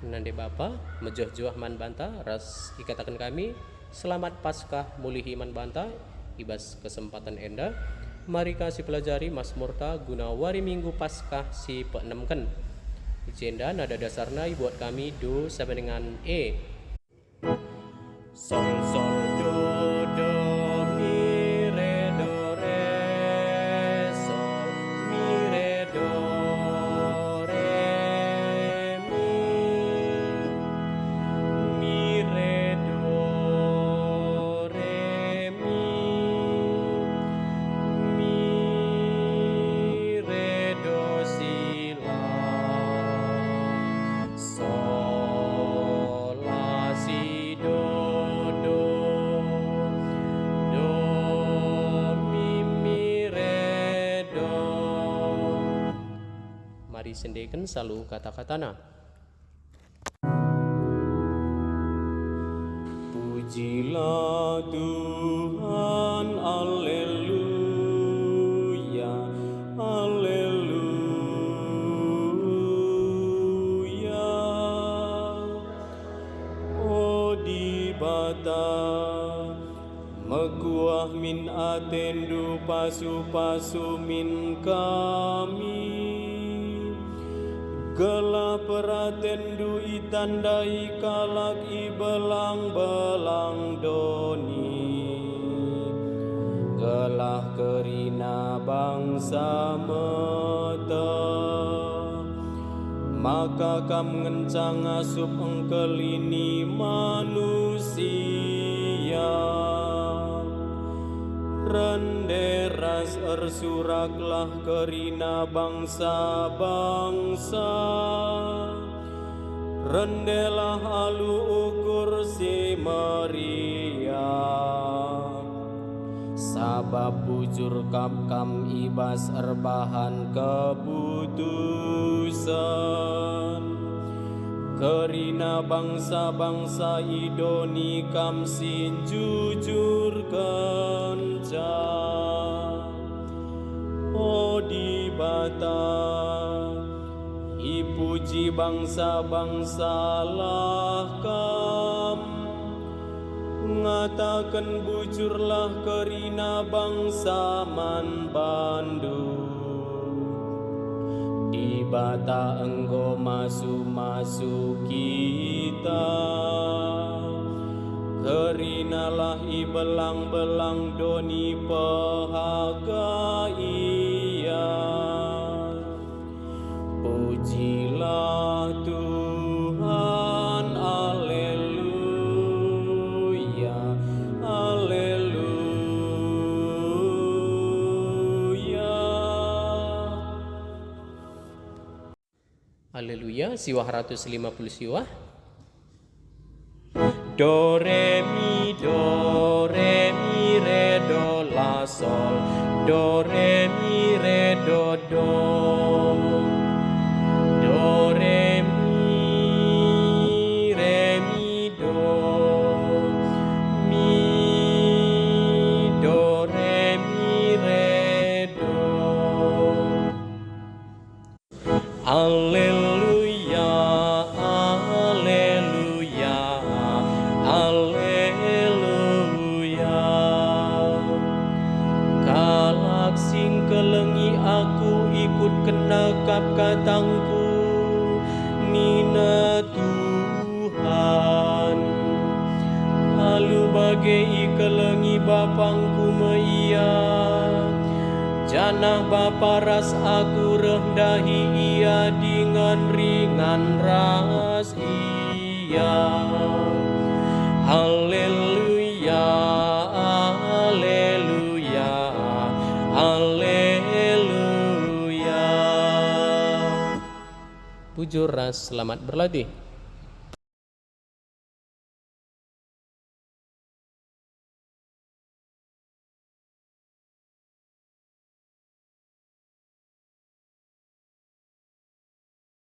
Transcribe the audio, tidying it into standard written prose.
Nande Bapa mejoh juah man banta ras ikatakan kami selamat Paskah mulihi man banta ibas kesempatan enda mari kasih pelajari Mazmurta guna wari minggu Paskah si pe-6 jenda nada dasarna buat kami do sama dengan sol sol do mi re do re sol mi re do re mi re do re mi re do si la sol la si do mari sendekan selalu kata-katana. Pujilah Tuhan, Alleluia, Alleluia. Oh dibata mekuah min atendu pasu-pasu min kami gelah peratendu itandai kalak ibelang-belang doni gelah kerina bangsa meta maka kam ngencang asup engkelini manusia renderas ersuraklah kerina bangsa-bangsa rendelah alu ukur si meriah sabab bujur kam ibas erbahan keputusan kerina bangsa-bangsa idoni kam sin jujur kenca oh dibata ipuji bangsa-bangsa lah kam ngatakan bujurlah kerina bangsa man bandu dibata engkau masu-masu kita kerinalah ibelang-belang doni pahaga iya pujilah Tuhan Alleluia Haleluya, siwah 150 siwah. Do re mi re do la sol do re mi re do do re mi do re mi re do Alleluia, Alleluia, Alleluia. Kalak sing kelengi aku ikut kenakap katangku Nina Tuhan Halu bagai kelengi bapangku meia Janah bapa ras aku rendahi ia dengan ringan ras ia Haleluya, Haleluya, Haleluya. Bujur ras selamat berlatih.